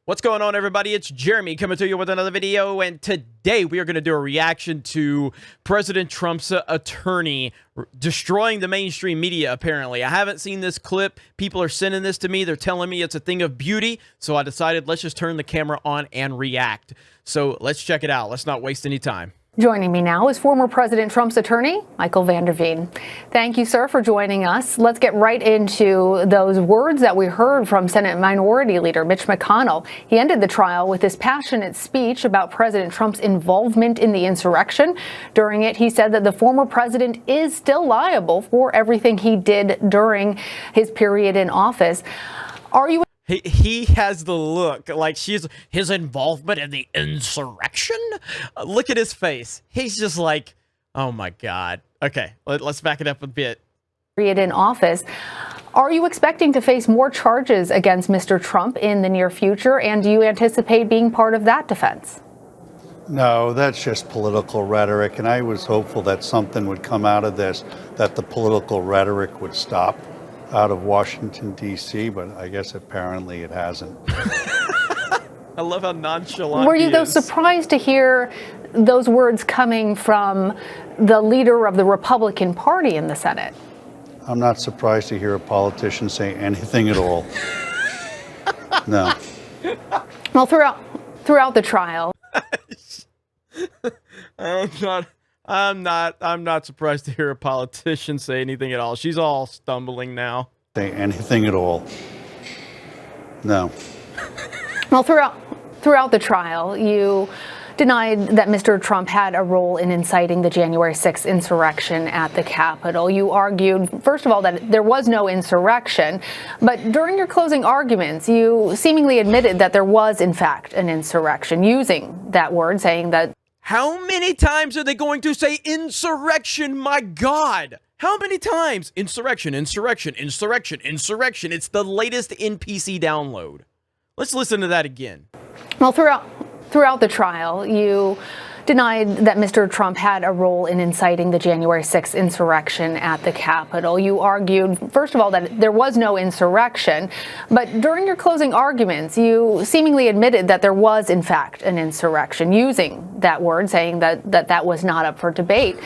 What's going on, everybody? It's Jeremy coming to you with another video, and today we are going to do a reaction to President Trump's attorney destroying the mainstream media, apparently. I haven't seen this clip. People are sending this to me. They're telling me it's a thing of beauty, so I decided let's just turn the camera on and react. So let's check it out. Let's not waste any time. Joining me now is former President Trump's attorney, Michael Veen. Thank you, sir, for joining us. Let's get right into those words that we heard from Senate Minority Leader Mitch McConnell. He ended the trial with this passionate speech about President Trump's involvement in the insurrection. During it, he said that the former president is still liable for everything he did during his period in office. Are you... He has the look like his involvement in the insurrection. Look at his face. He's just like, oh my God. Okay, let's back it up a bit. In office. Are you expecting to face more charges against Mr. Trump in the near future? And do you anticipate being part of that defense? No, that's just political rhetoric. And I was hopeful that something would come out of this, that the political rhetoric would stop out of Washington, D.C., but I guess apparently it hasn't. I love how nonchalant Were you, though, surprised to hear those words coming from the leader of the Republican Party in the Senate? I'm not surprised to hear a politician say anything at all. No. Well, throughout the trial. I'm not surprised to hear a politician say anything at all. She's all stumbling now. Say anything at all. No. Well, throughout the trial, you denied that Mr. Trump had a role in inciting the January 6th insurrection at the Capitol. You argued, first of all, that there was no insurrection, but during your closing arguments, you seemingly admitted that there was, in fact, an insurrection, using that word, saying that... How many times are they going to say insurrection? My God. How many times? Insurrection, insurrection, insurrection, insurrection. It's the latest NPC download. Let's listen to that again. Well, throughout the trial, you denied that Mr. Trump had a role in inciting the January 6th insurrection at the Capitol. You argued, first of all, that there was no insurrection, but during your closing arguments, you seemingly admitted that there was, in fact, an insurrection, using that word, saying that was not up for debate.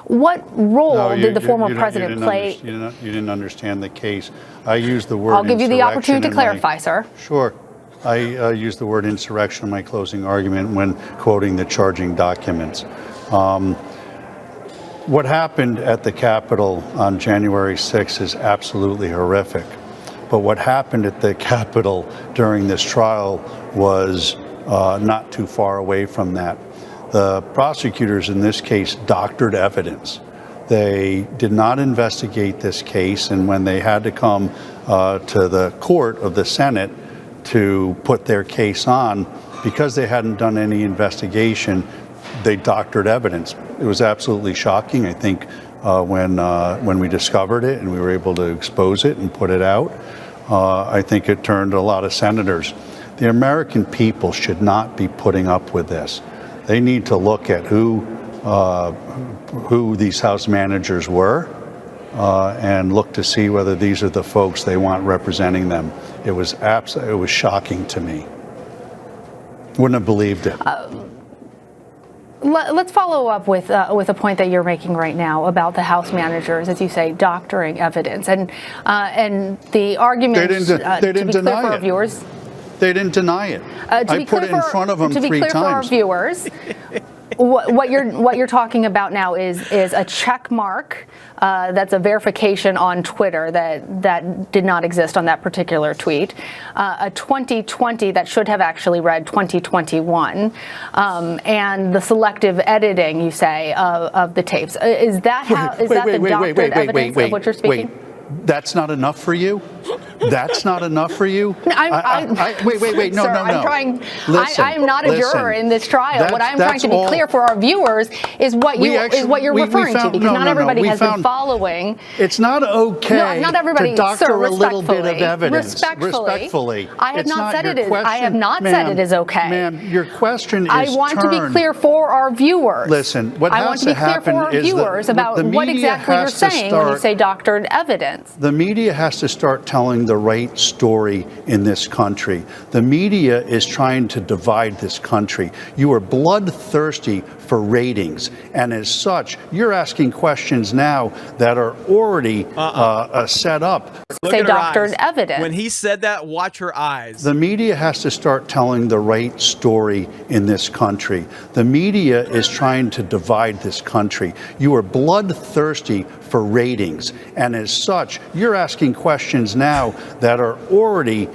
What role did the former president play? You didn't understand the case. I used the word I'll give you the opportunity to clarify, sir. Sure. I used the word insurrection in my closing argument when quoting the charging documents. What happened at the Capitol on January 6th is absolutely horrific. But what happened at the Capitol during this trial was not too far away from that. The prosecutors in this case doctored evidence. They did not investigate this case, and when they had to come to the court of the Senate to put their case on, because they hadn't done any investigation, they doctored evidence. It was absolutely shocking. I think when we discovered it and we were able to expose it and put it out, I think it turned a lot of senators. The American people should not be putting up with this. They need to look at who these House managers were and look to see whether these are the folks they want representing them. It was shocking to me. Wouldn't have believed it. Let's follow up with a point that you're making right now about the House managers, as you say, doctoring evidence, and the argument. They didn't deny it. Viewers, they didn't deny it. I put it in front of them 3 times. To be clear for our viewers, what you're talking about now is a check mark. That's a verification on Twitter that did not exist on that particular tweet. A 2020 that should have actually read 2021, and the selective editing, you say, of the tapes. Is that the doctored evidence of what you're speaking? That's not enough for you? That's not enough for you? Wait, no, sir, no. Listen, I am not a juror in this trial. What I'm trying to be clear for our viewers is what you're referring to, because not everybody has been following. It's not okay not everybody, to doctor sir, a little bit of evidence. Respectfully. I have not said it is okay. Ma'am, your question is I want to be clear for our viewers. Listen, what has to happen is about what exactly you're saying when you say doctored evidence. The media has to start telling the right story in this country. The media is trying to divide this country. You are bloodthirsty for ratings, and as such, you're asking questions now that are already set up. Look Say at her doctored eyes. evidence. When he said that, watch her eyes. The media has to start telling the right story in this country. The media is trying to divide this country. You are bloodthirsty for ratings, and as such, you're asking questions now that are already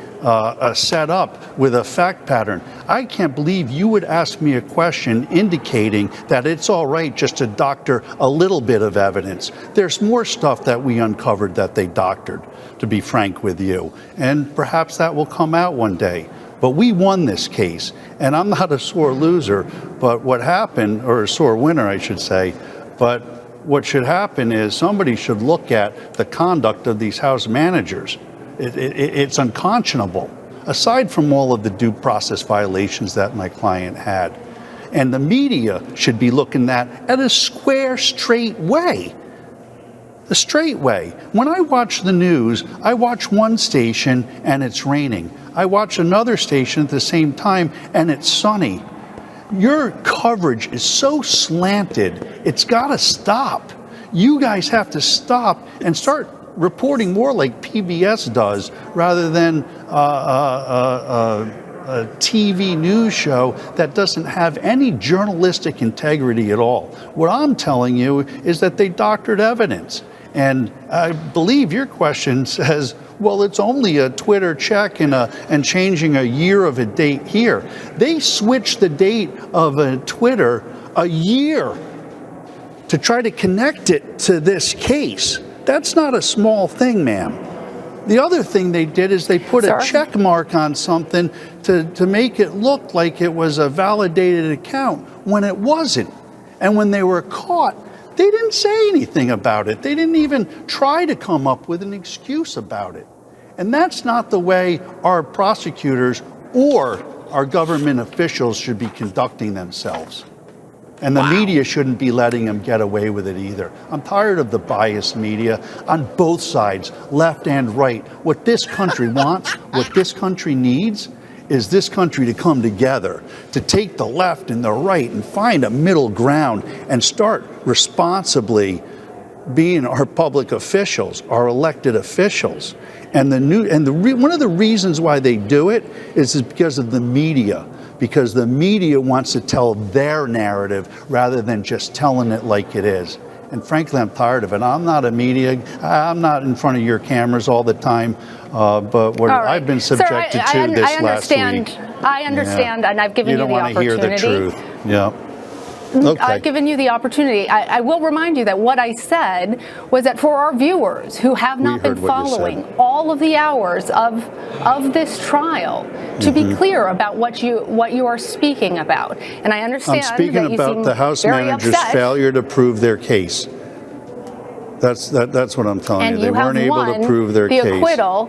set up with a fact pattern. I can't believe you would ask me a question indicating that it's all right just to doctor a little bit of evidence. There's more stuff that we uncovered that they doctored, to be frank with you, and perhaps that will come out one day. But we won this case, and I'm not a sore loser, but what happened, or a sore winner, I should say, but what should happen is somebody should look at the conduct of these House managers. It's unconscionable, aside from all of the due process violations that my client had. And the media should be looking at a square, straight way. The straight way. When I watch the news, I watch one station and it's raining. I watch another station at the same time and it's sunny. Your coverage is so slanted, it's got to stop. You guys have to stop and start reporting more like PBS does rather than a TV news show that doesn't have any journalistic integrity at all. What I'm telling you is that they doctored evidence. And I believe your question says, well, it's only a Twitter check and changing a year of a date here. They switched the date of a Twitter a year to try to connect it to this case. That's not a small thing, ma'am. The other thing they did is they put a check mark on something to make it look like it was a validated account when it wasn't. And when they were caught, they didn't say anything about it. They didn't even try to come up with an excuse about it. And that's not the way our prosecutors or our government officials should be conducting themselves. And the media shouldn't be letting them get away with it either. I'm tired of the biased media on both sides, left and right. What this country wants, what this country needs, is this country to come together, to take the left and the right and find a middle ground and start responsibly being our public officials, our elected officials. And one of the reasons why they do it is because of the media. Because the media wants to tell their narrative rather than just telling it like it is. And frankly, I'm tired of it. I'm not a media, I'm not in front of your cameras all the time, but what I've been subjected to this last week. I understand, and I've given you the opportunity. You don't want to hear the truth. Yeah. Okay. I've given you the opportunity. I will remind you that what I said was that for our viewers who have not been following all of the hours of this trial, to be clear about what you are speaking about. And I understand I'm speaking about the House manager's failure to prove their case. That's what I'm telling you. They weren't able to prove their case.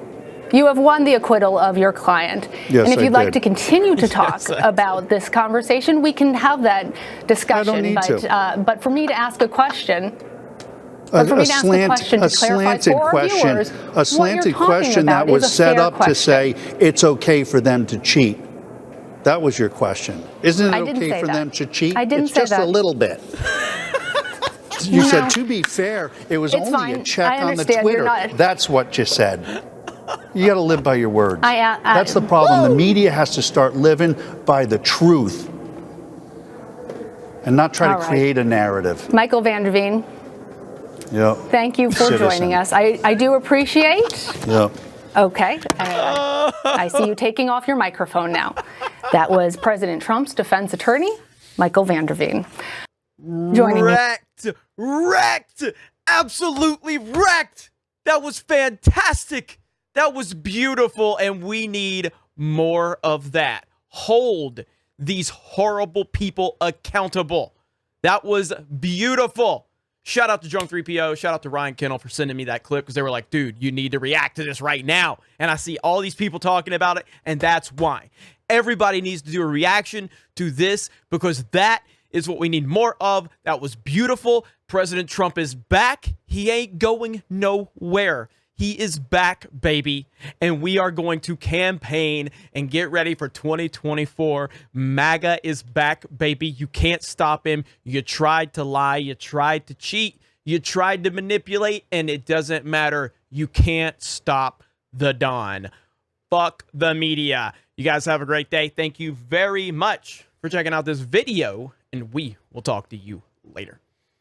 You have won the acquittal of your client. Yes, and if you'd like to continue to talk about this conversation, we can have that discussion. I don't need to. But for me to ask a question, a slanted question that was set up to say it's okay for them to cheat. That was your question. Isn't it okay for them to cheat? I didn't say that. It's just a little bit. You said, to be fair, it was only a check on the Twitter. That's what you said. You got to live by your words. That's the problem. The media has to start living by the truth and not try to create a narrative. Michael Veen. Yep. Thank you for joining us. I do appreciate. Yep. Okay. I see you taking off your microphone now. That was President Trump's defense attorney, Michael Veen. Joining me. Wrecked! Absolutely wrecked! That was fantastic! That was beautiful, and we need more of that. Hold these horrible people accountable. That was beautiful. Shout out to Drunk 3PO. Shout out to Ryan Kennel for sending me that clip because they were like, dude, you need to react to this right now. And I see all these people talking about it, and that's why. Everybody needs to do a reaction to this because that is what we need more of. That was beautiful. President Trump is back. He ain't going nowhere. He is back, baby, and we are going to campaign and get ready for 2024. MAGA is back, baby. You can't stop him. You tried to lie. You tried to cheat. You tried to manipulate, and it doesn't matter. You can't stop the Don. Fuck the media. You guys have a great day. Thank you very much for checking out this video, and we will talk to you later.